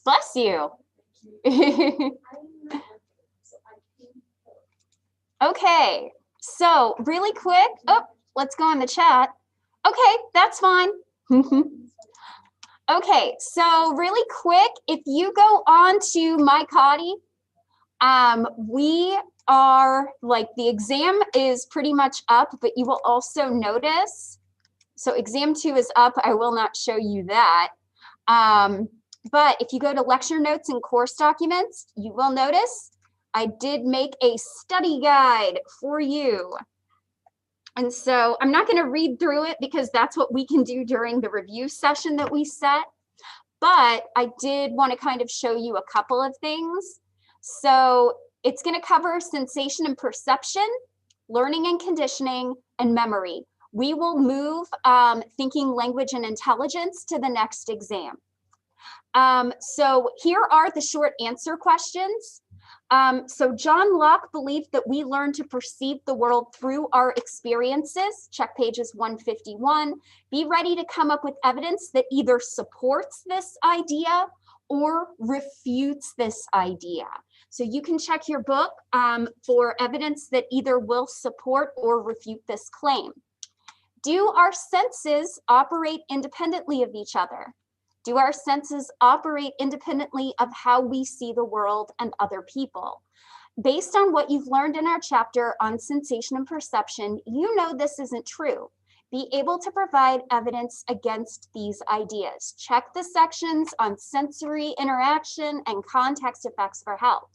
Bless you. Okay, so really quick, oh, let's go in the chat. Okay, that's fine. Okay, so really quick, if you go on to My Coddy, we are like the exam is pretty much up, but you will also notice, so exam 2 is up. I will not show you that. But if you go to lecture notes and course documents, you will notice I did make a study guide for you. And so I'm not going to read through it because that's what we can do during the review session that we set. But I did want to kind of show you a couple of things. So it's going to cover sensation and perception, learning and conditioning, and memory. We will move thinking, language, and intelligence to the next exam. So here are the short answer questions. So John Locke believed that we learn to perceive the world through our experiences. Check pages 151. Be ready to come up with evidence that either supports this idea or refutes this idea. So you can check your book for evidence that either will support or refute this claim. Do our senses operate independently of each other? Do our senses operate independently of how we see the world and other people? Based on what you've learned in our chapter on sensation and perception, you know this isn't true. Be able to provide evidence against these ideas. Check the sections on sensory interaction and context effects for help.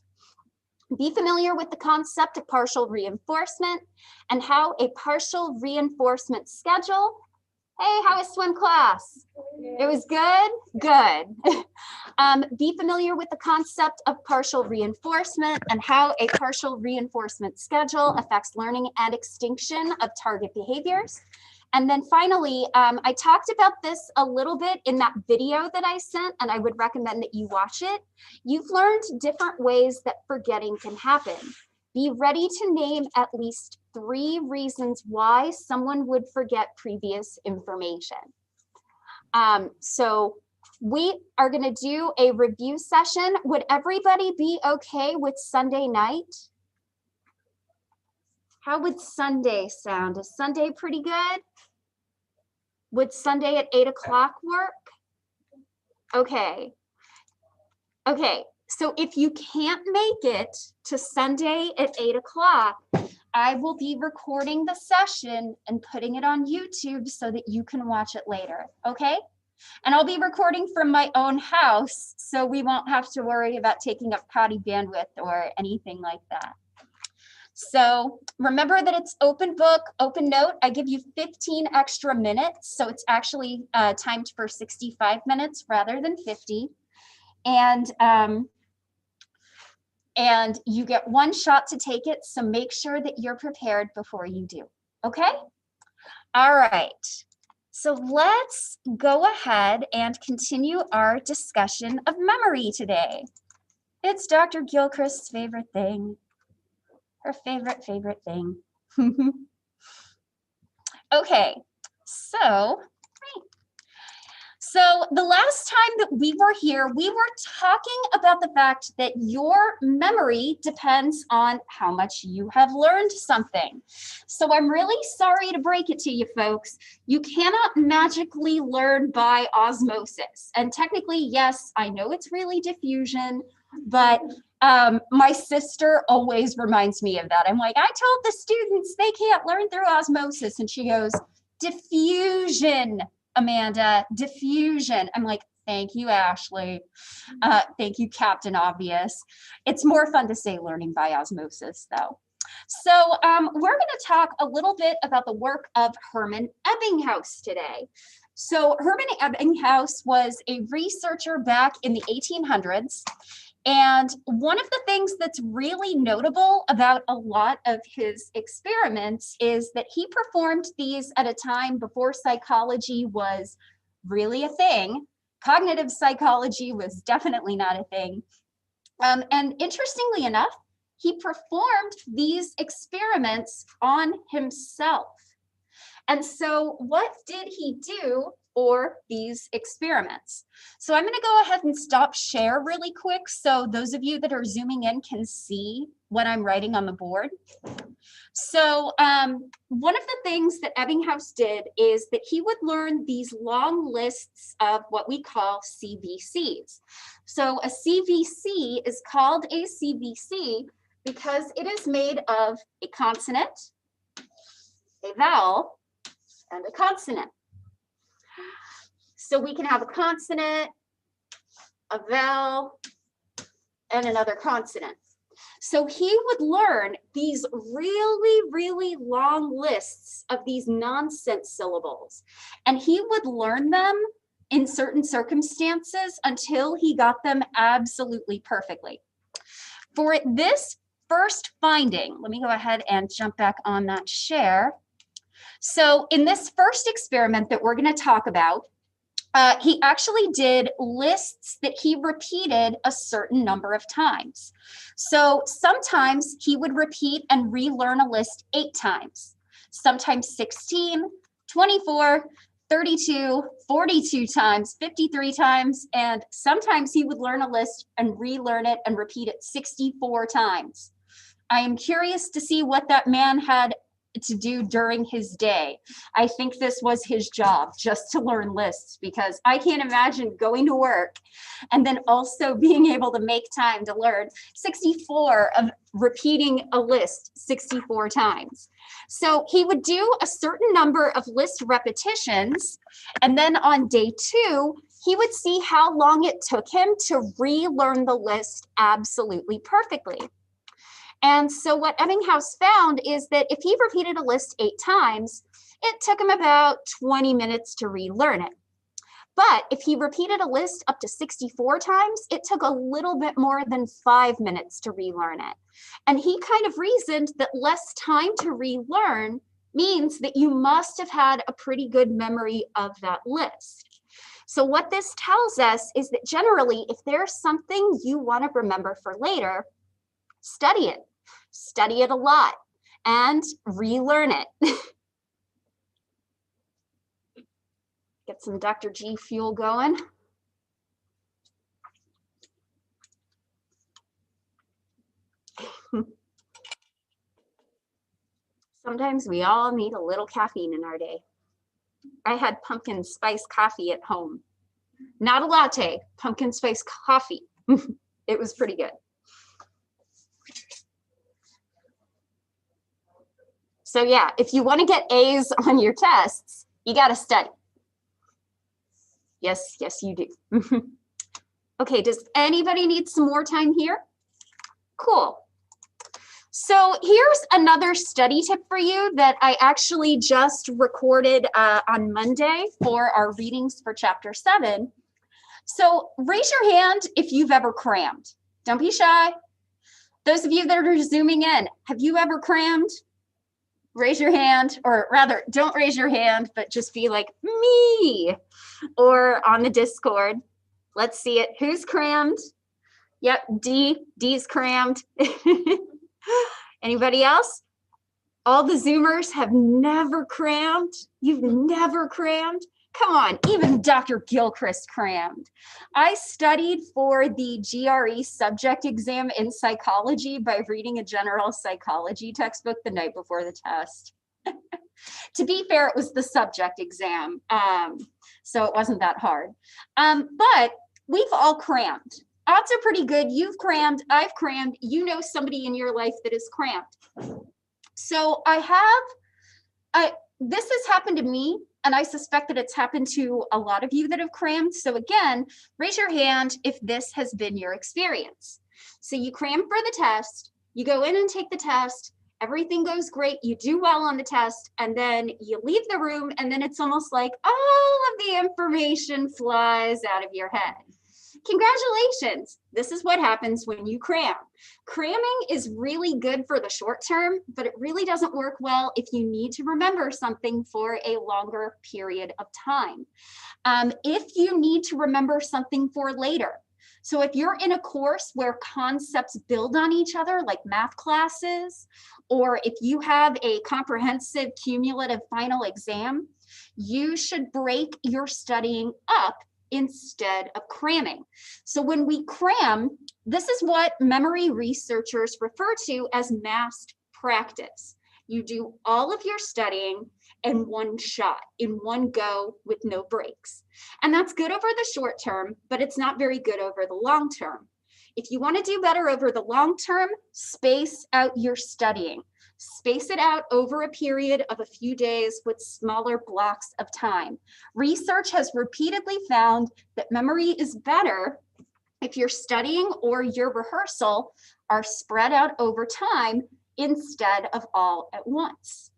Be familiar with the concept of partial reinforcement and how a partial reinforcement schedule. Hey, how was swim class? It was good? Good. Be familiar with the concept of partial reinforcement and how a partial reinforcement schedule affects learning and extinction of target behaviors. And then finally, I talked about this a little bit in that video that I sent, and I would recommend that you watch it. You've learned different ways that forgetting can happen. Be ready to name at least 3 reasons why someone would forget previous information. So we are going to do a review session. Would everybody be okay with Sunday night? How would Sunday sound? Is Sunday pretty good? Would Sunday at 8 o'clock work? Okay. Okay. So if you can't make it to Sunday at 8 o'clock, I will be recording the session and putting it on YouTube so that you can watch it later, okay? And I'll be recording from my own house, so we won't have to worry about taking up potty bandwidth or anything like that. So remember that it's open book, open note. I give you 15 extra minutes, so it's actually timed for 65 minutes rather than 50. And you get 1 shot to take it, so make sure that you're prepared before you do, okay? All right, so let's go ahead and continue our discussion of memory today. It's Dr. Gilchrist's favorite thing, her favorite thing. Okay, so the last time that we were here, we were talking about the fact that your memory depends on how much you have learned something. So I'm really sorry to break it to you folks. You cannot magically learn by osmosis. And technically, yes, I know it's really diffusion, but my sister always reminds me of that. I'm like, I told the students they can't learn through osmosis. And she goes, diffusion, Amanda, diffusion. I'm like, thank you, Ashley. Thank you, Captain Obvious. It's more fun to say learning by osmosis, though. So we're going to talk a little bit about the work of Hermann Ebbinghaus today. So Hermann Ebbinghaus was a researcher back in the 1800s. And one of the things that's really notable about a lot of his experiments is that he performed these at a time before psychology was really a thing. Cognitive psychology was definitely not a thing. And interestingly enough, he performed these experiments on himself. And so what did he do for these experiments? So I'm going to go ahead and stop share really quick so those of you that are zooming in can see what I'm writing on the board. So one of the things that Ebbinghaus did is that he would learn these long lists of what we call CVCs. So a CVC is called a CVC because it is made of a consonant, a vowel, and a consonant. So we can have a consonant, a vowel, and another consonant. So he would learn these really, really long lists of these nonsense syllables, and he would learn them in certain circumstances until he got them absolutely perfectly. For this first finding, let me go ahead and jump back on that share. So in this first experiment that we're going to talk about, he actually did lists that he repeated a certain number of times. So sometimes he would repeat and relearn a list 8 times, sometimes 16, 24, 32, 42 times, 53 times, and sometimes he would learn a list and relearn it and repeat it 64 times. I am curious to see what that man had to do during his day. I think this was his job, just to learn lists, because I can't imagine going to work and then also being able to make time to learn 64 of repeating a list 64 times. So he would do a certain number of list repetitions, and then on day 2, he would see how long it took him to relearn the list absolutely perfectly. And so what Ebbinghaus found is that if he repeated a list 8 times, it took him about 20 minutes to relearn it. But if he repeated a list up to 64 times, it took a little bit more than 5 minutes to relearn it. And he kind of reasoned that less time to relearn means that you must have had a pretty good memory of that list. So what this tells us is that generally, if there's something you want to remember for later, study it. Study it a lot and relearn it. Get some Dr. G fuel going. Sometimes we all need a little caffeine in our day. I had pumpkin spice coffee at home. Not a latte, pumpkin spice coffee. It was pretty good. So yeah, if you want to get A's on your tests, you got to study. Yes, yes, you do. Okay, does anybody need some more time here? Cool. So here's another study tip for you that I actually just recorded on Monday for our readings for chapter 7. So raise your hand if you've ever crammed. Don't be shy. Those of you that are zooming in, have you ever crammed? Raise your hand, or rather, don't raise your hand, but just be like, me, or on the Discord. Let's see it. Who's crammed? Yep, D's crammed. Anybody else? All the Zoomers have never crammed? You've never crammed? Come on, even Dr. Gilchrist crammed. I studied for the GRE subject exam in psychology by reading a general psychology textbook the night before the test. To be fair, it was the subject exam, so it wasn't that hard. But we've all crammed. Odds are pretty good. You've crammed, I've crammed, you know somebody in your life that is crammed. So this has happened to me, and I suspect that it's happened to a lot of you that have crammed. So again, raise your hand if this has been your experience. So you cram for the test, you go in and take the test, everything goes great, you do well on the test, and then you leave the room, and then it's almost like all of the information flies out of your head. Congratulations. This is what happens when you cram. Cramming is really good for the short term, but it really doesn't work well if you need to remember something for a longer period of time. If you need to remember something for later, So if you're in a course where concepts build on each other, like math classes, or if you have a comprehensive cumulative final exam, you should break your studying up instead of cramming. So when we cram, this is what memory researchers refer to as massed practice. You do all of your studying in one shot, in one go with no breaks. And that's good over the short term, but it's not very good over the long term. If you want to do better over the long term, space out your studying. Space it out over a period of a few days with smaller blocks of time. Research has repeatedly found that memory is better if your studying or your rehearsal are spread out over time instead of all at once.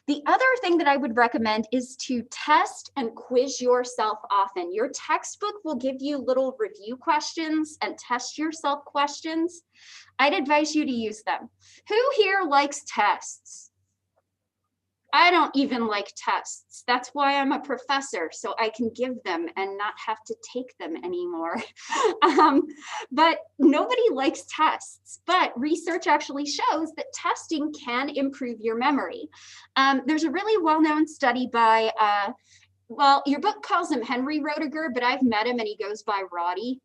The other thing that I would recommend is to test and quiz yourself often. Your textbook will give you little review questions and test yourself questions. I'd advise you to use them. Who here likes tests? I don't even like tests. That's why I'm a professor, so I can give them and not have to take them anymore. But nobody likes tests, but research actually shows that testing can improve your memory. There's a really well-known study by, well, your book calls him Henry Roediger, but I've met him and he goes by Roddy.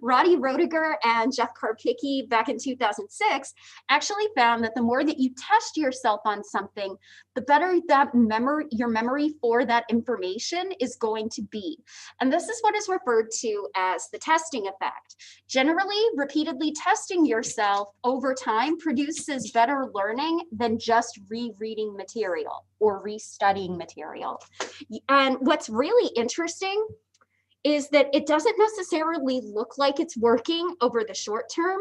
Roddy Roediger and Jeff Karpicki back in 2006 actually found that the more that you test yourself on something, the better that your memory for that information is going to be. And this is what is referred to as the testing effect. Generally, repeatedly testing yourself over time produces better learning than just rereading material or restudying material. And what's really interesting is that it doesn't necessarily look like it's working over the short term,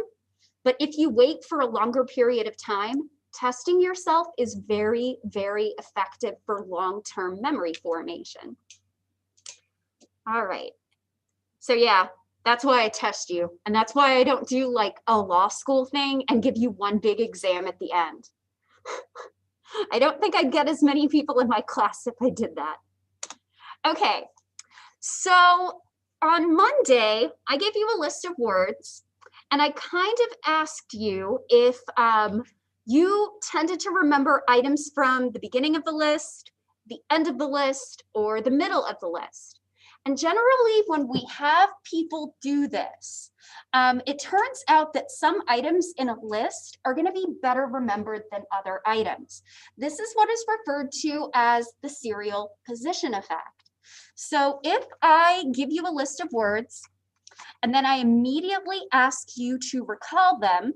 but if you wait for a longer period of time, testing yourself is very, very effective for long-term memory formation. All right, so yeah, that's why I test you. And that's why I don't do like a law school thing and give you one big exam at the end. I don't think I'd get as many people in my class if I did that. Okay. So on Monday, I gave you a list of words and I kind of asked you if you tended to remember items from the beginning of the list, the end of the list, or the middle of the list. And generally, when we have people do this, it turns out that some items in a list are going to be better remembered than other items. This is what is referred to as the serial position effect. So if I give you a list of words and then I immediately ask you to recall them,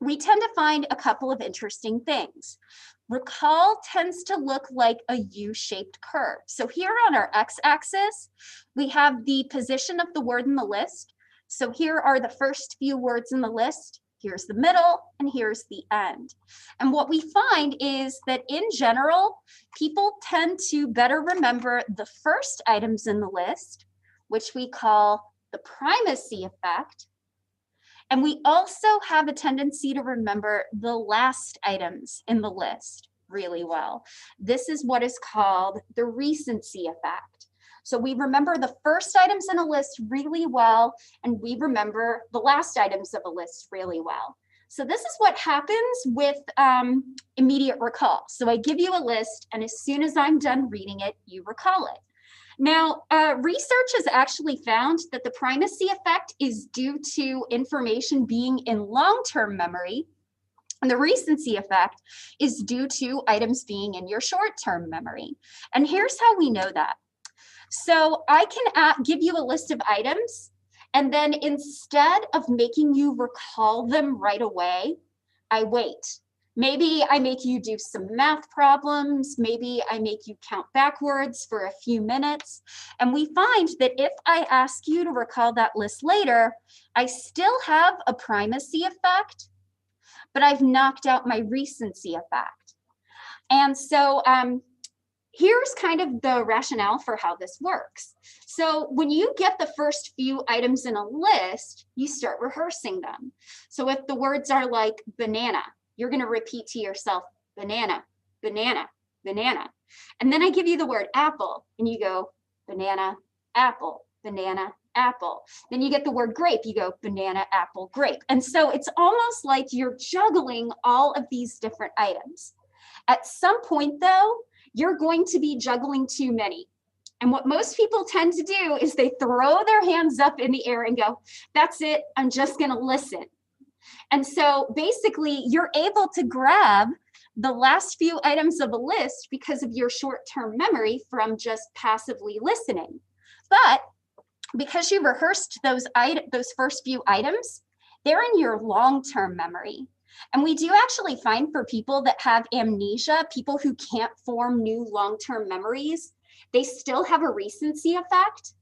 we tend to find a couple of interesting things. Recall tends to look like a U-shaped curve. So here on our x-axis, we have the position of the word in the list. So here are the first few words in the list. Here's the middle, and here's the end. And what we find is that in general, people tend to better remember the first items in the list, which we call the primacy effect. And we also have a tendency to remember the last items in the list really well. This is what is called the recency effect. So we remember the first items in a list really well, and we remember the last items of a list really well. So this is what happens with immediate recall. So I give you a list, and as soon as I'm done reading it, you recall it. Now, research has actually found that the primacy effect is due to information being in long-term memory, and the recency effect is due to items being in your short-term memory. And here's how we know that. So I can give you a list of items, and then instead of making you recall them right away, I wait. Maybe I make you do some math problems. Maybe I make you count backwards for a few minutes. And we find that if I ask you to recall that list later, I still have a primacy effect, but I've knocked out my recency effect. And so here's kind of the rationale for how this works. So when you get the first few items in a list, you start rehearsing them. So if the words are like banana, you're going to repeat to yourself, banana, banana, banana. And then I give you the word apple, and you go, banana, apple, banana, apple. Then you get the word grape, you go banana, apple, grape. And so it's almost like you're juggling all of these different items. At some point though, you're going to be juggling too many. And what most people tend to do is they throw their hands up in the air and go, that's it, I'm just gonna listen. And so basically you're able to grab the last few items of a list because of your short-term memory from just passively listening. But because you rehearsed those first few items, they're in your long-term memory. And we do actually find for people that have amnesia, people who can't form new long-term memories, they still have a recency effect,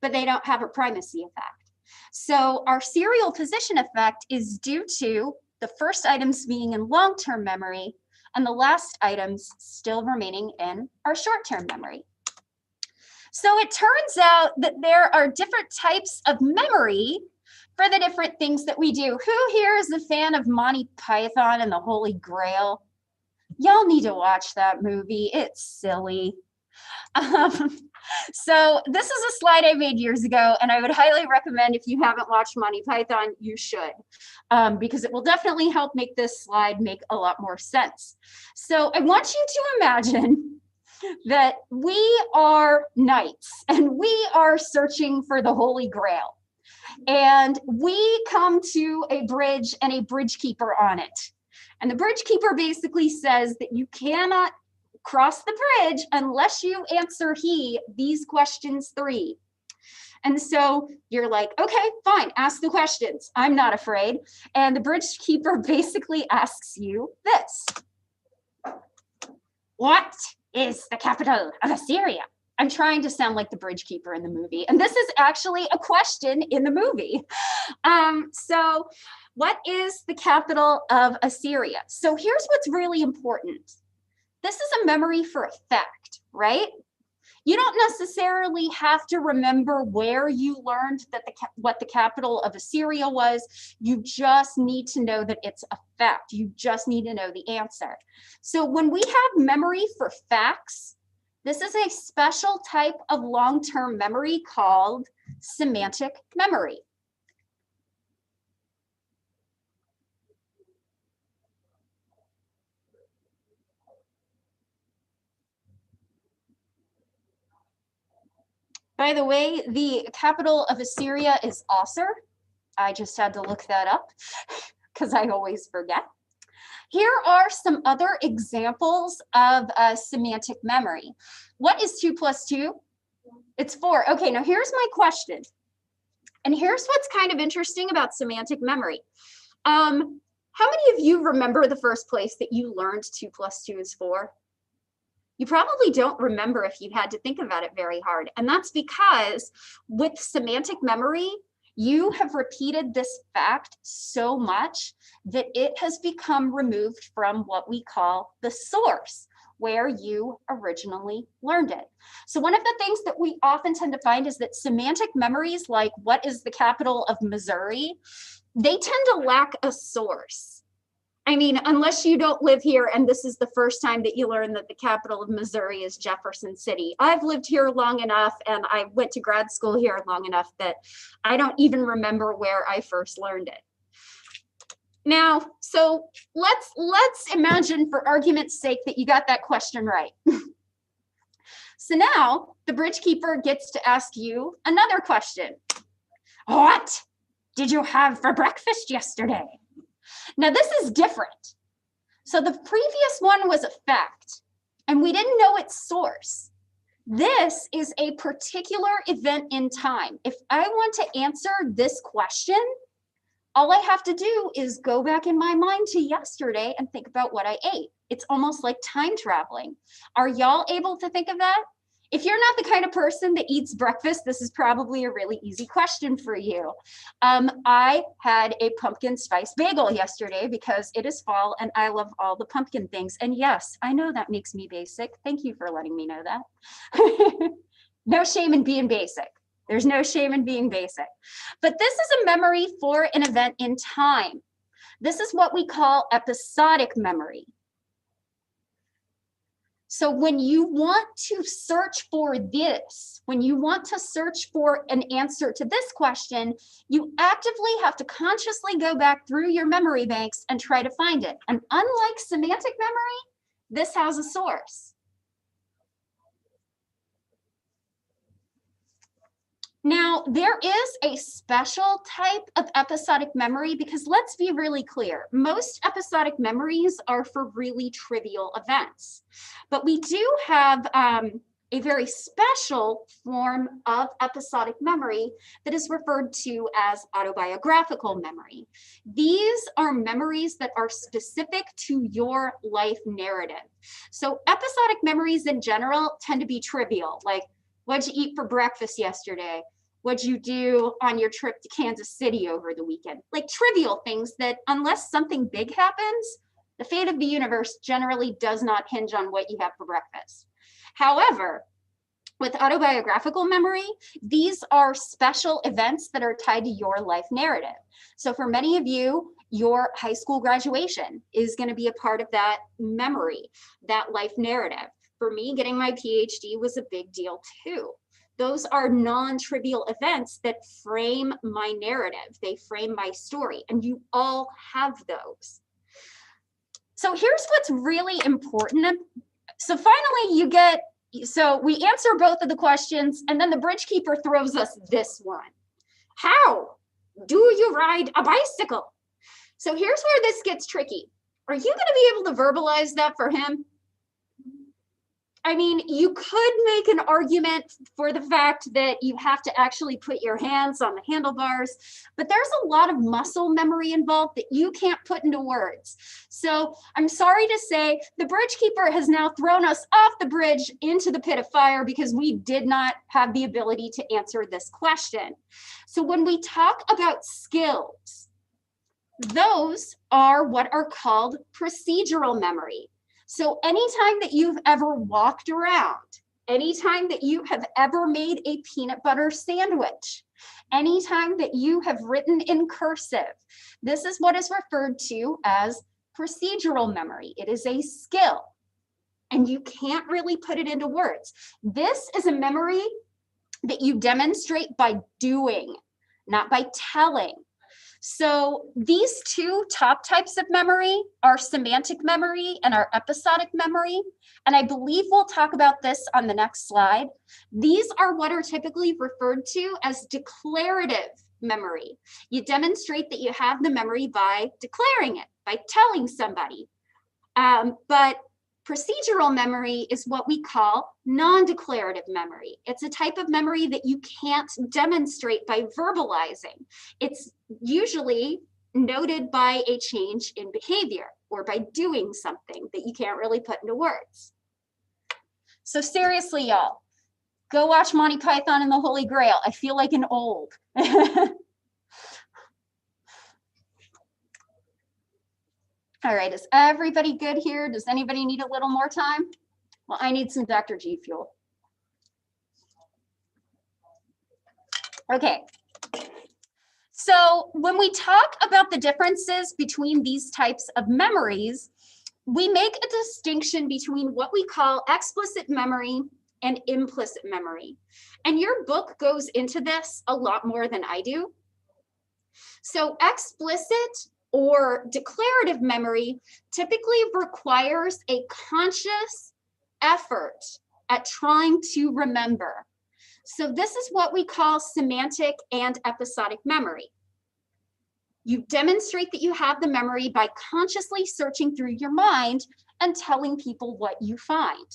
but they don't have a primacy effect. So our serial position effect is due to the first items being in long-term memory and the last items still remaining in our short-term memory. So it turns out that there are different types of memory for the different things that we do. Who here is a fan of Monty Python and the Holy Grail? Y'all need to watch that movie. It's silly. So this is a slide I made years ago, and I would highly recommend if you haven't watched Monty Python, you should, because it will definitely help make this slide make a lot more sense. So I want you to imagine that we are knights and we are searching for the Holy Grail. And we come to a bridge and a bridge keeper on it. And the bridge keeper basically says that you cannot cross the bridge unless you answer these questions 3. And so you're like, okay, fine, ask the questions. I'm not afraid. And the bridge keeper basically asks you this. What is the capital of Assyria? I'm trying to sound like the bridge keeper in the movie. And this is actually a question in the movie. So what is the capital of Assyria? So here's what's really important. This is a memory for a fact, right? You don't necessarily have to remember where you learned that what the capital of Assyria was. You just need to know that it's a fact. You just need to know the answer. So when we have memory for facts, this is a special type of long-term memory called semantic memory. By the way, the capital of Assyria is Assur. I just had to look that up because I always forget. Here are some other examples of semantic memory. What is 2 plus 2? It's 4. Okay, now here's my question. And here's what's kind of interesting about semantic memory. How many of you remember the first place that you learned 2 plus 2 is 4? You probably don't remember if you had to think about it very hard. And that's because with semantic memory, you have repeated this fact so much that it has become removed from what we call the source, where you originally learned it. So one of the things that we often tend to find is that semantic memories, like what is the capital of Missouri, they tend to lack a source. I mean, unless you don't live here and this is the first time that you learn that the capital of Missouri is Jefferson City. I've lived here long enough and I went to grad school here long enough that I don't even remember where I first learned it. Now, so let's imagine for argument's sake that you got that question right. So now the bridge keeper gets to ask you another question. What did you have for breakfast yesterday? Now this is different. So the previous one was a fact and we didn't know its source. This is a particular event in time. If I want to answer this question, all I have to do is go back in my mind to yesterday and think about what I ate. It's almost like time traveling. Are y'all able to think of that? If you're not the kind of person that eats breakfast, this is probably a really easy question for you. I had a pumpkin spice bagel yesterday because it is fall and I love all the pumpkin things. And yes, I know that makes me basic. Thank you for letting me know that. No shame in being basic. There's no shame in being basic. But this is a memory for an event in time. This is what we call episodic memory. So when you want to search for this, when you want to search for an answer to this question, you actively have to consciously go back through your memory banks and try to find it. And unlike semantic memory, this has a source. Now, there is a special type of episodic memory because let's be really clear, most episodic memories are for really trivial events. But we do have a very special form of episodic memory that is referred to as autobiographical memory. These are memories that are specific to your life narrative. So episodic memories in general tend to be trivial, like what'd you eat for breakfast yesterday? What'd you do on your trip to Kansas City over the weekend? Like trivial things that unless something big happens, the fate of the universe generally does not hinge on what you have for breakfast. However, with autobiographical memory, these are special events that are tied to your life narrative. So for many of you, your high school graduation is going to be a part of that memory, that life narrative. For me, getting my PhD was a big deal too. Those are non-trivial events that frame my narrative. They frame my story, and you all have those. So here's what's really important. So finally so we answer both of the questions, and then the bridge keeper throws us this one. How do you ride a bicycle? So here's where this gets tricky. Are you going to be able to verbalize that for him? I mean, you could make an argument for the fact that you have to actually put your hands on the handlebars, but there's a lot of muscle memory involved that you can't put into words. So I'm sorry to say the bridge keeper has now thrown us off the bridge into the pit of fire because we did not have the ability to answer this question. So when we talk about skills, those are what are called procedural memory. So anytime that you've ever walked around, anytime that you have ever made a peanut butter sandwich, anytime that you have written in cursive, this is what is referred to as procedural memory. It is a skill, and you can't really put it into words. This is a memory that you demonstrate by doing, not by telling. So these two top types of memory are semantic memory and our episodic memory. And I believe we'll talk about this on the next slide. These are what are typically referred to as declarative memory. You demonstrate that you have the memory by declaring it, by telling somebody. But procedural memory is what we call non-declarative memory. It's a type of memory that you can't demonstrate by verbalizing. It's usually noted by a change in behavior or by doing something that you can't really put into words. So seriously, y'all, go watch Monty Python and the Holy Grail. I feel like an old. All right, is everybody good here? Does anybody need a little more time? Well, I need some Dr. G fuel. Okay. So when we talk about the differences between these types of memories, we make a distinction between what we call explicit memory and implicit memory. And your book goes into this a lot more than I do. So explicit or declarative memory typically requires a conscious effort at trying to remember. So this is what we call semantic and episodic memory. You demonstrate that you have the memory by consciously searching through your mind and telling people what you find.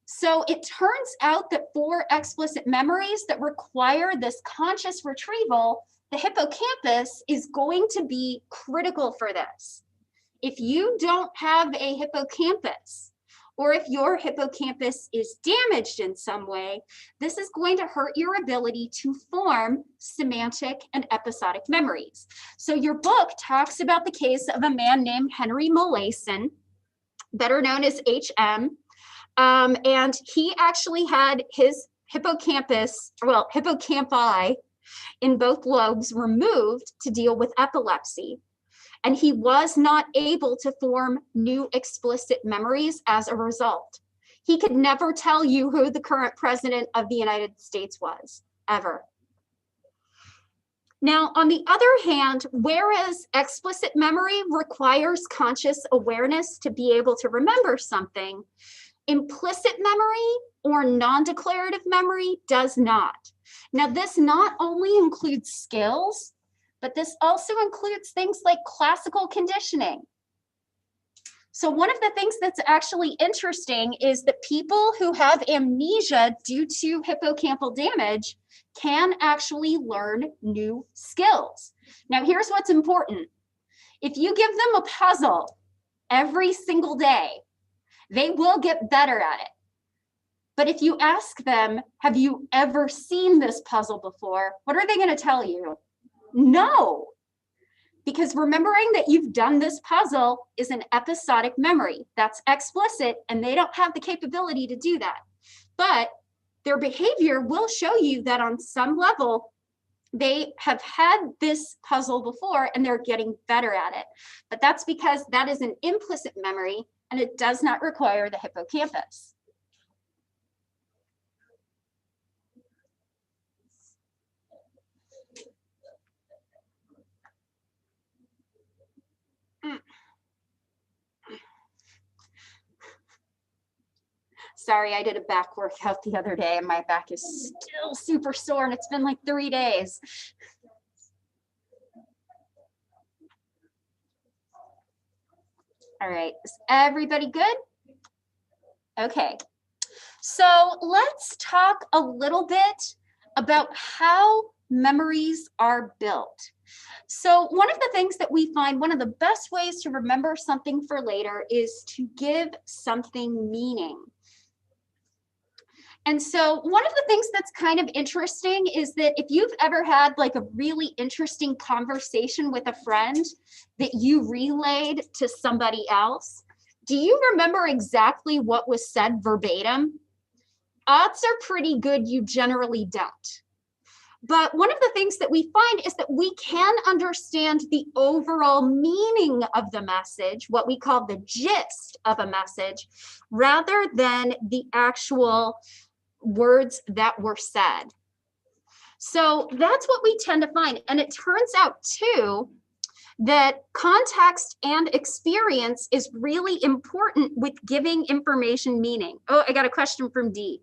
So it turns out that for explicit memories that require this conscious retrieval, the hippocampus is going to be critical for this. If you don't have a hippocampus, or if your hippocampus is damaged in some way, this is going to hurt your ability to form semantic and episodic memories. So your book talks about the case of a man named Henry Molaison, better known as HM, and he actually had his hippocampus, well, hippocampi in both lobes removed to deal with epilepsy. and he was not able to form new explicit memories as a result. He could never tell you who the current president of the United States was, ever. Now, on the other hand, whereas explicit memory requires conscious awareness to be able to remember something, implicit memory or non-declarative memory does not. Now, this not only includes skills, but this also includes things like classical conditioning. So one of the things that's actually interesting is that people who have amnesia due to hippocampal damage can actually learn new skills. Now, here's what's important. If you give them a puzzle every single day, they will get better at it. But if you ask them, have you ever seen this puzzle before? What are they going to tell you? No. Because remembering that you've done this puzzle is an episodic memory. That's explicit, and they don't have the capability to do that. But their behavior will show you that on some level, they have had this puzzle before and they're getting better at it. But that's because that is an implicit memory and it does not require the hippocampus. Sorry, I did a back workout the other day and my back is still super sore and it's been like 3 days. All right, is everybody good? Okay, so let's talk a little bit about how memories are built. So one of the things that we find, one of the best ways to remember something for later is to give something meaning. And so one of the things that's kind of interesting is that if you've ever had like a really interesting conversation with a friend that you relayed to somebody else, do you remember exactly what was said verbatim? Odds are pretty good you generally don't. But one of the things that we find is that we can understand the overall meaning of the message, what we call the gist of a message, rather than the actual words that were said. So that's what we tend to find. And it turns out too, that context and experience is really important with giving information meaning. Oh, I got a question from Dee.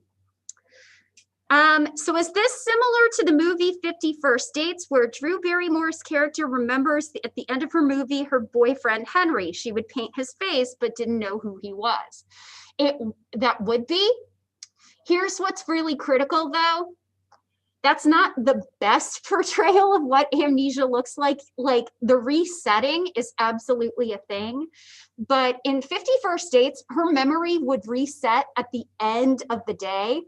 So is this similar to the movie 50 First Dates, where Drew Barrymore's character remembers at the end of her movie her boyfriend Henry? She would paint his face but didn't know who he was. That would be. Here's what's really critical though. That's not the best portrayal of what amnesia looks like. Like the resetting is absolutely a thing. But in 50 First Dates, her memory would reset at the end of the day.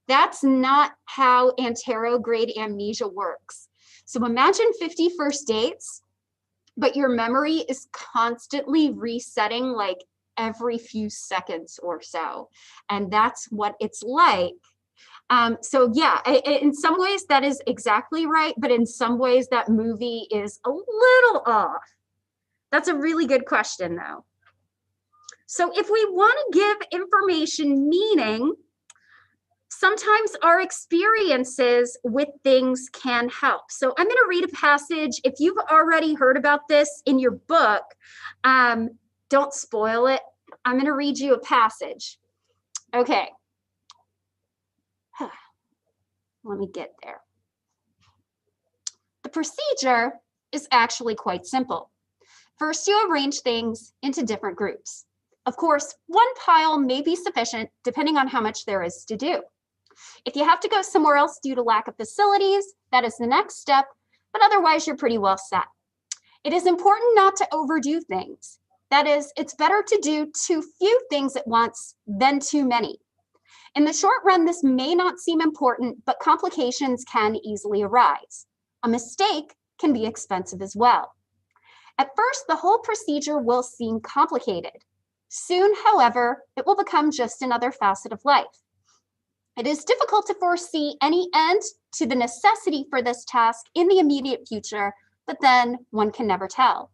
That's not how anterograde amnesia works. So imagine 50 First Dates, but your memory is constantly resetting like every few seconds or so. And that's what it's like. So yeah, in some ways that is exactly right, but in some ways that movie is a little off. That's a really good question though. So if we want to give information meaning, sometimes our experiences with things can help. So I'm going to read a passage. If you've already heard about this in your book, don't spoil it. I'm going to read you a passage. Okay. Let me get there. The procedure is actually quite simple. First, you arrange things into different groups. Of course, one pile may be sufficient depending on how much there is to do. If you have to go somewhere else due to lack of facilities, that is the next step, but otherwise you're pretty well set. It is important not to overdo things. That is, it's better to do too few things at once than too many. In the short run, this may not seem important, but complications can easily arise. A mistake can be expensive as well. At first, the whole procedure will seem complicated. Soon, however, it will become just another facet of life. It is difficult to foresee any end to the necessity for this task in the immediate future, but then one can never tell.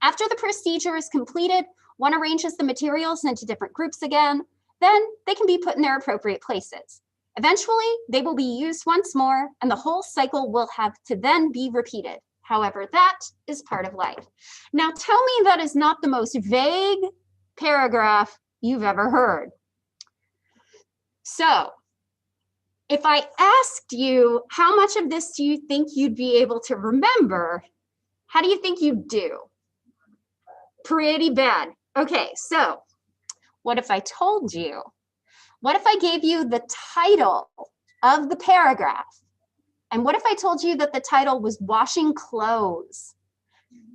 After the procedure is completed, one arranges the materials into different groups again, then they can be put in their appropriate places. Eventually, they will be used once more, and the whole cycle will have to then be repeated. However, that is part of life. Now, tell me that is not the most vague paragraph you've ever heard. So, if I asked you, how much of this do you think you'd be able to remember? How do you think you'd do? Pretty bad. Okay, so what if I told you? What if I gave you the title of the paragraph? And what if I told you that the title was washing clothes?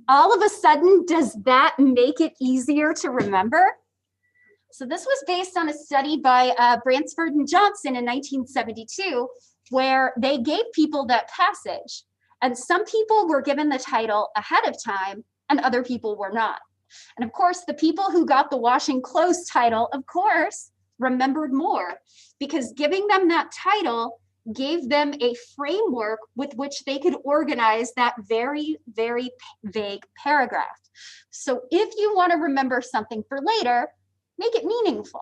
All of a sudden, does that make it easier to remember? So this was based on a study by Bransford and Johnson in 1972, where they gave people that passage. And some people were given the title ahead of time, and other people were not. And of course, the people who got the washing clothes title, of course, remembered more, because giving them that title gave them a framework with which they could organize that very, very vague paragraph. So if you want to remember something for later, make it meaningful.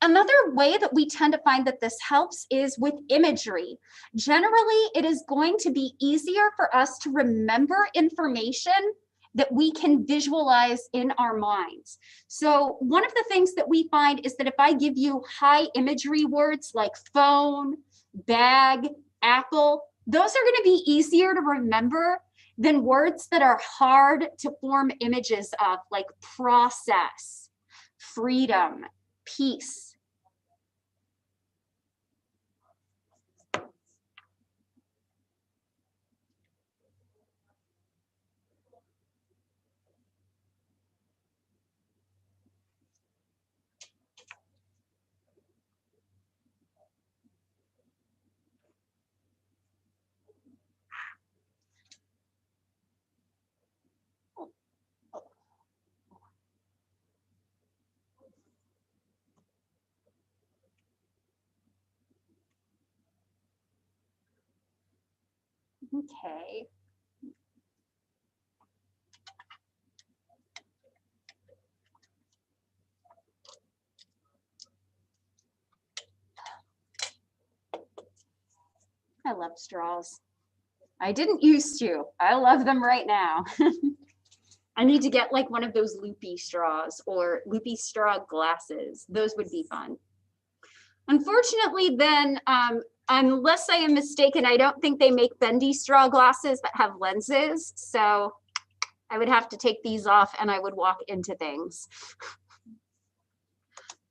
Another way that we tend to find that this helps is with imagery. Generally, it is going to be easier for us to remember information that we can visualize in our minds. So one of the things that we find is that if I give you high imagery words like phone, bag, apple, those are going to be easier to remember than words that are hard to form images of, like process, freedom, peace. Okay. I love straws. I didn't used to. I love them right now. I need to get like one of those loopy straws or loopy straw glasses. Those would be fun. Unfortunately, then, unless I am mistaken, I don't think they make bendy straw glasses that have lenses. So I would have to take these off and I would walk into things.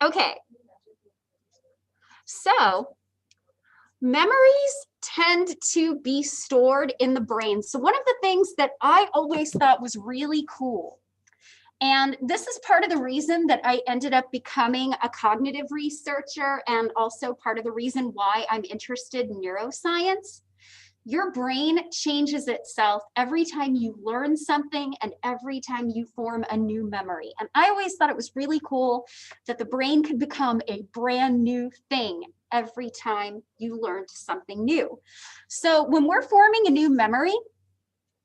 Okay. So memories tend to be stored in the brain. So one of the things that I always thought was really cool, and this is part of the reason that I ended up becoming a cognitive researcher and also part of the reason why I'm interested in neuroscience. Your brain changes itself every time you learn something and every time you form a new memory. And I always thought it was really cool that the brain could become a brand new thing every time you learned something new. So when we're forming a new memory,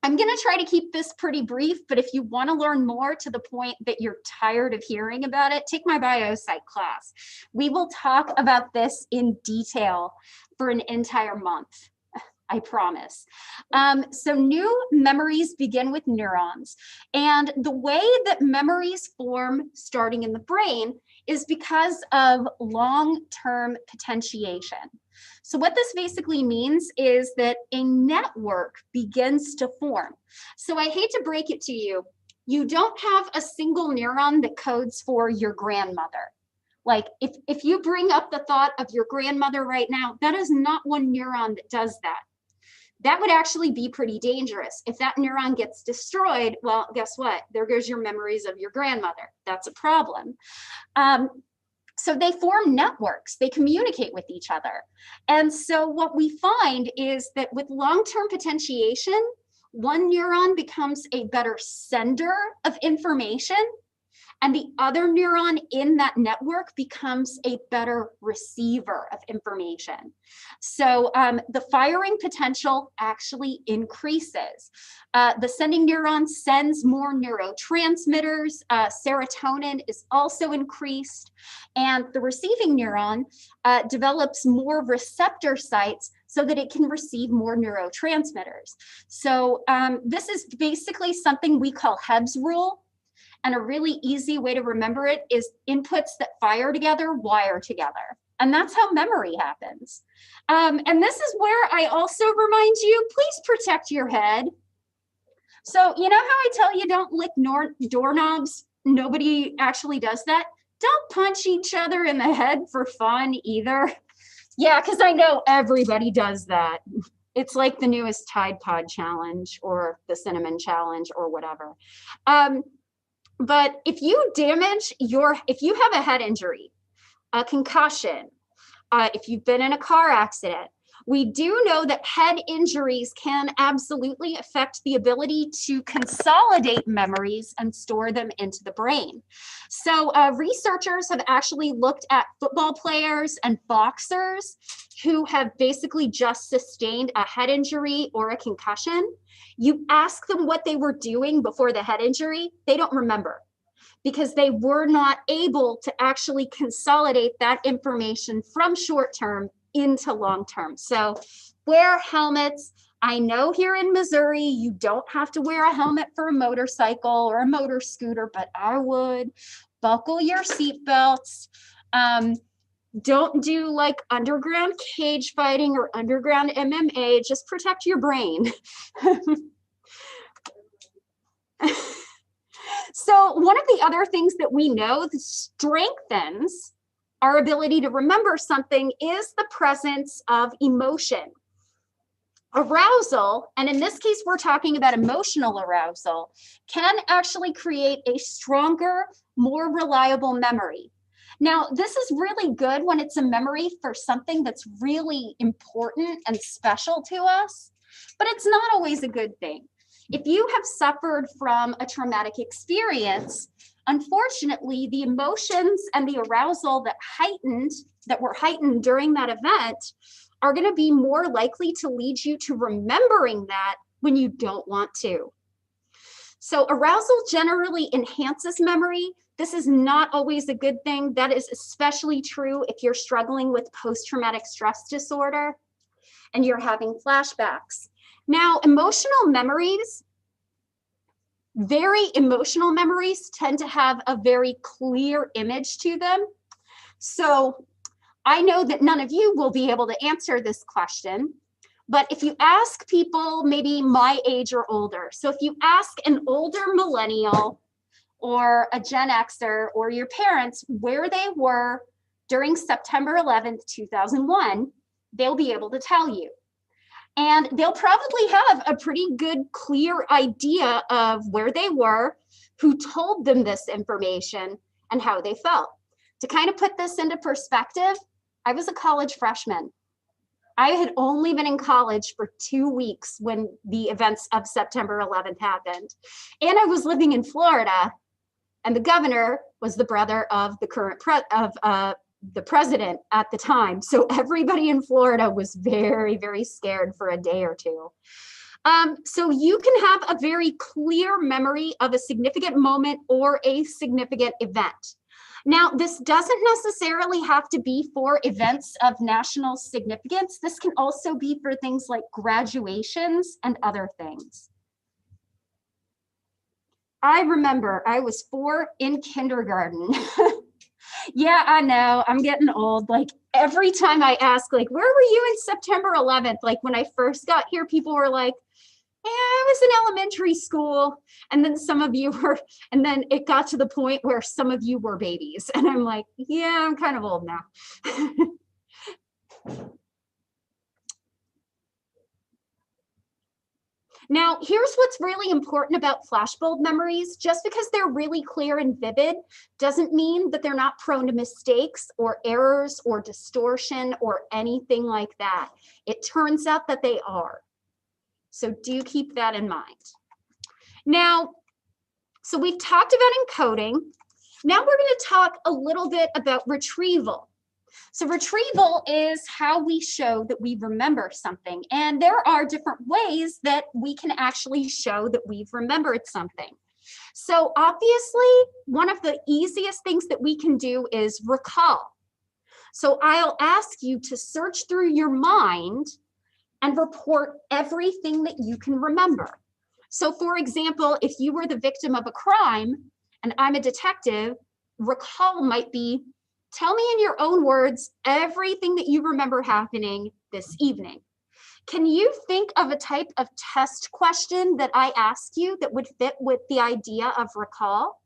I'm going to try to keep this pretty brief, but if you want to learn more to the point that you're tired of hearing about it, take my biopsych class. We will talk about this in detail for an entire month. I promise. So new memories begin with neurons. And the way that memories form starting in the brain is because of long-term potentiation. So what this basically means is that a network begins to form. So I hate to break it to you, you don't have a single neuron that codes for your grandmother. Like if you bring up the thought of your grandmother right now, that is not one neuron that does that. That would actually be pretty dangerous. If that neuron gets destroyed, well, guess what? There goes your memories of your grandmother. That's a problem. So they form networks, they communicate with each other. And so what we find is that with long-term potentiation, one neuron becomes a better sender of information, and the other neuron in that network becomes a better receiver of information. So the firing potential actually increases. The sending neuron sends more neurotransmitters. Serotonin is also increased, and the receiving neuron develops more receptor sites so that it can receive more neurotransmitters. So this is basically something we call Hebb's rule. And a really easy way to remember it is inputs that fire together, wire together. And that's how memory happens. And this is where I also remind you, please protect your head. So you know how I tell you don't lick doorknobs? Nobody actually does that. Don't punch each other in the head for fun either. Yeah, because I know everybody does that. It's like the newest Tide Pod challenge or the cinnamon challenge or whatever. But if you damage if you have a head injury, a concussion, if you've been in a car accident, we do know that head injuries can absolutely affect the ability to consolidate memories and store them into the brain. So researchers have actually looked at football players and boxers who have basically just sustained a head injury or a concussion. You ask them what they were doing before the head injury, they don't remember, because they were not able to actually consolidate that information from short term into long term. So wear helmets. I know here in Missouri, you don't have to wear a helmet for a motorcycle or a motor scooter, but I would. Buckle your seatbelts. Don't do like underground cage fighting or underground MMA. Just protect your brain. So one of the other things that we know that strengthens our ability to remember something is the presence of emotion. Arousal, and in this case, we're talking about emotional arousal, can actually create a stronger, more reliable memory. Now, this is really good when it's a memory for something that's really important and special to us, but it's not always a good thing. If you have suffered from a traumatic experience, unfortunately, the emotions and the arousal that were heightened during that event are going to be more likely to lead you to remembering that when you don't want to. So arousal generally enhances memory. This is not always a good thing. That is especially true if you're struggling with post-traumatic stress disorder and you're having flashbacks. Now, very emotional memories tend to have a very clear image to them. So I know that none of you will be able to answer this question, but if you ask people maybe my age or older, so if you ask an older millennial or a Gen Xer or your parents where they were during September 11th, 2001, they'll be able to tell you. And they'll probably have a pretty good, clear idea of where they were, who told them this information, and how they felt. To kind of put this into perspective, I was a college freshman. I had only been in college for 2 weeks when the events of September 11th happened. And I was living in Florida, and the governor was the brother of the current the president at the time. So everybody in Florida was very, very scared for a day or two. So you can have a very clear memory of a significant moment or a significant event. Now, this doesn't necessarily have to be for events of national significance. This can also be for things like graduations and other things. I remember I was 4 in kindergarten. Yeah, I know, I'm getting old. Like every time I ask, like, where were you in September 11th? Like when I first got here, people were like, yeah, I was in elementary school. And then some of you were, and then it got to the point where some of you were babies. And I'm like, yeah, I'm kind of old now. Now, here's what's really important about flashbulb memories. Just because they're really clear and vivid doesn't mean that they're not prone to mistakes or errors or distortion or anything like that. It turns out that they are. So do keep that in mind. Now, so we've talked about encoding. Now we're going to talk a little bit about retrieval. So retrieval is how we show that we remember something. And there are different ways that we can actually show that we've remembered something. So obviously, one of the easiest things that we can do is recall. So I'll ask you to search through your mind and report everything that you can remember. So for example, if you were the victim of a crime and I'm a detective, recall might be, tell me in your own words everything that you remember happening this evening. Can you think of a type of test question that I asked you that would fit with the idea of recall?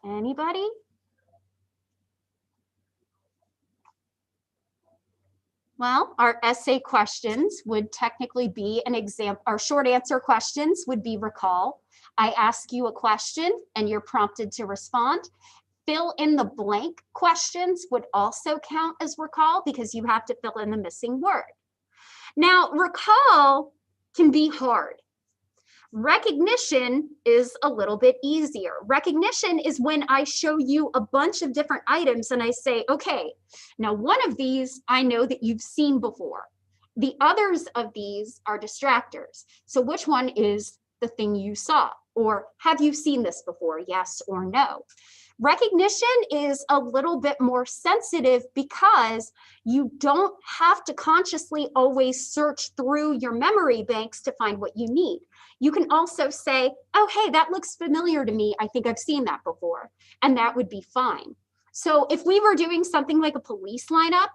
Anybody? Well, our essay questions would technically be an example. Our short answer questions would be recall. I ask you a question and you're prompted to respond. Fill in the blank questions would also count as recall because you have to fill in the missing word. Now, recall can be hard. Recognition is a little bit easier. Recognition is when I show you a bunch of different items and I say, okay, now one of these I know that you've seen before. The others of these are distractors. So which one is the thing you saw? Or have you seen this before? Yes or no? Recognition is a little bit more sensitive because you don't have to consciously always search through your memory banks to find what you need. You can also say, oh, hey, that looks familiar to me. I think I've seen that before. And that would be fine. So if we were doing something like a police lineup,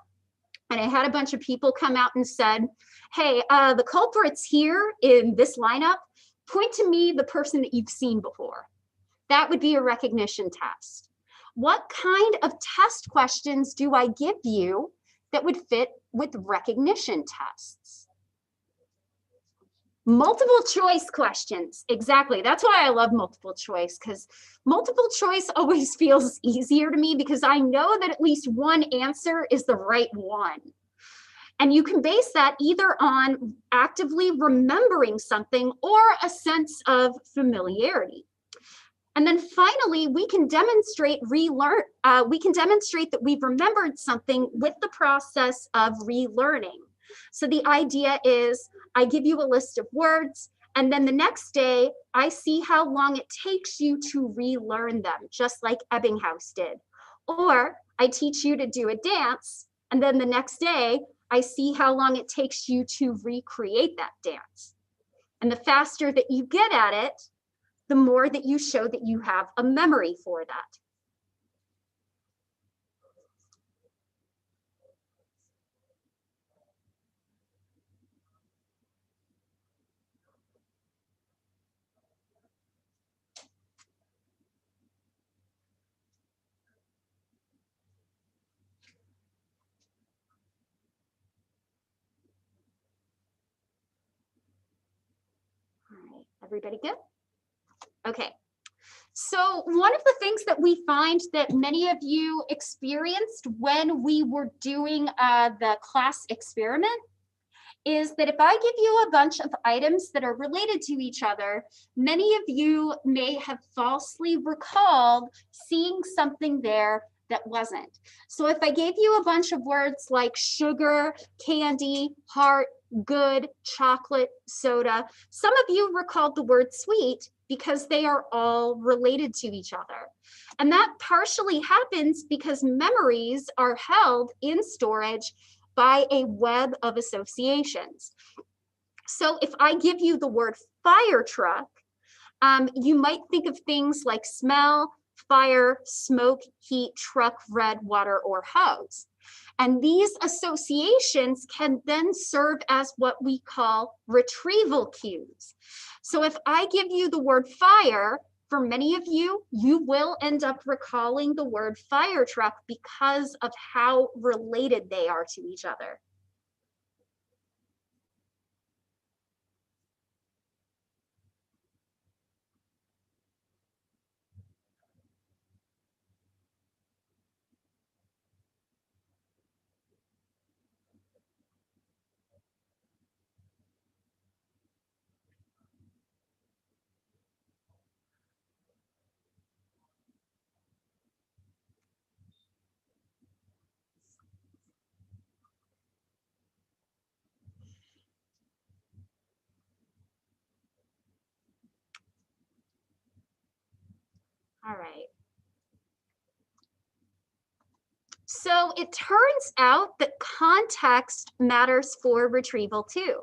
and I had a bunch of people come out and said, hey, the culprit's here in this lineup, point to me the person that you've seen before. That would be a recognition test. What kind of test questions do I give you that would fit with recognition tests? Multiple choice questions. Exactly. That's why I love multiple choice, because multiple choice always feels easier to me because I know that at least one answer is the right one. And you can base that either on actively remembering something or a sense of familiarity. And then finally, we can demonstrate that we've remembered something with the process of relearning. So the idea is I give you a list of words, and then the next day, I see how long it takes you to relearn them, just like Ebbinghaus did. Or I teach you to do a dance, and then the next day, I see how long it takes you to recreate that dance. And the faster that you get at it, the more that you show that you have a memory for that. All right, everybody good? Okay. So one of the things that we find that many of you experienced when we were doing the class experiment is that if I give you a bunch of items that are related to each other, many of you may have falsely recalled seeing something there that wasn't. So if I gave you a bunch of words like sugar, candy, heart, good, chocolate, soda, some of you recalled the word sweet because they are all related to each other. And that partially happens because memories are held in storage by a web of associations. So if I give you the word fire truck, you might think of things like smell, fire, smoke, heat, truck, red, water, or hose. And these associations can then serve as what we call retrieval cues. So if I give you the word fire, for many of you, you will end up recalling the word fire truck because of how related they are to each other. All right. So it turns out that context matters for retrieval too.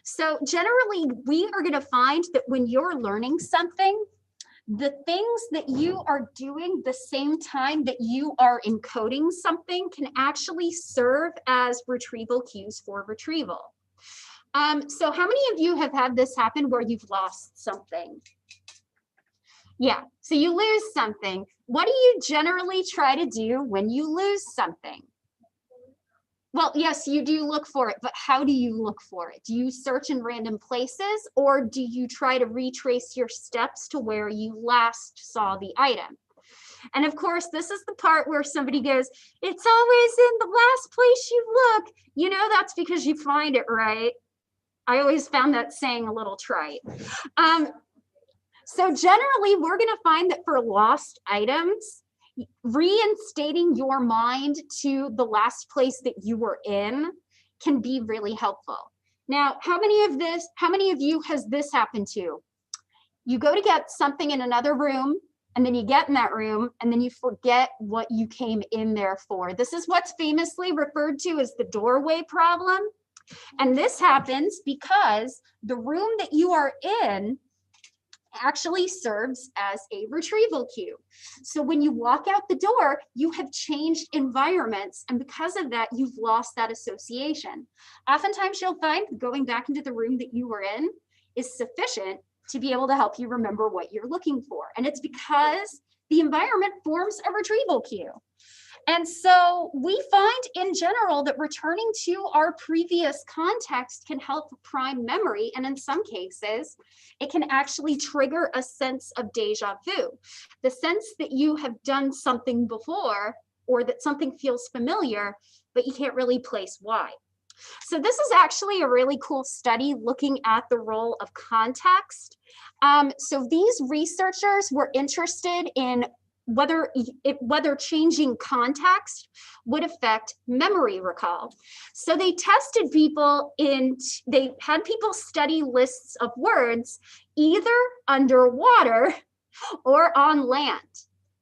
So generally, we are going to find that when you're learning something, the things that you are doing the same time that you are encoding something can actually serve as retrieval cues for retrieval. So how many of you have had this happen where you've lost something? Yeah, so you lose something. What do you generally try to do when you lose something? Well, yes, you do look for it, but how do you look for it? Do you search in random places, or do you try to retrace your steps to where you last saw the item? And of course, this is the part where somebody goes, it's always in the last place you look. You know, that's because you find it, right? I always found that saying a little trite. So generally, we're going to find that for lost items, reinstating your mind to the last place that you were in can be really helpful. Now, how many of you has this happened to? You go to get something in another room, and then you get in that room, and then you forget what you came in there for. This is what's famously referred to as the doorway problem. And this happens because the room that you are in actually serves as a retrieval cue. So when you walk out the door, you have changed environments, and because of that, you've lost that association. Oftentimes you'll find going back into the room that you were in is sufficient to be able to help you remember what you're looking for. And it's because the environment forms a retrieval cue. And so we find in general that returning to our previous context can help prime memory. And in some cases, it can actually trigger a sense of deja vu, the sense that you have done something before or that something feels familiar, but you can't really place why. So this is actually a really cool study looking at the role of context. So these researchers were interested in whether changing context would affect memory recall. So they tested people they had people study lists of words either underwater or on land.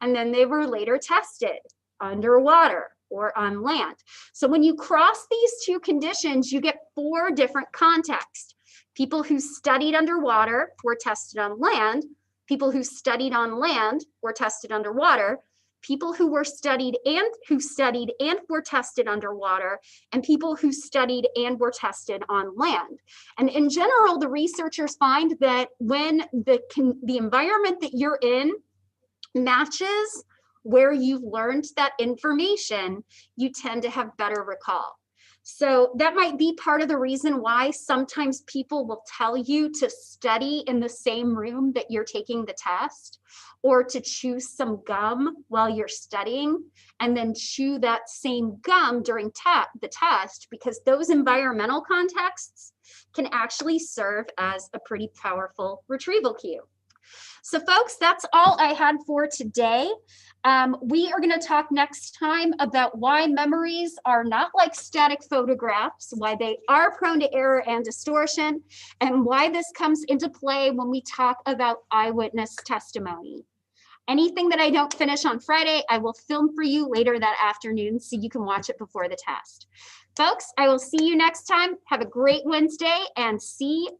And then they were later tested underwater or on land. So when you cross these two conditions, you get 4 different contexts. People who studied underwater were tested on land. People who studied on land were tested underwater. People who were studied and were tested underwater, and people who studied and were tested on land. And in general, the researchers find that when the environment that you're in matches where you've learned that information, you tend to have better recall. So that might be part of the reason why sometimes people will tell you to study in the same room that you're taking the test, or to chew some gum while you're studying and then chew that same gum during the test, because those environmental contexts can actually serve as a pretty powerful retrieval cue. So folks, that's all I had for today. We are going to talk next time about why memories are not like static photographs, why they are prone to error and distortion, and why this comes into play when we talk about eyewitness testimony. Anything that I don't finish on Friday, I will film for you later that afternoon so you can watch it before the test. Folks, I will see you next time. Have a great Wednesday and see you.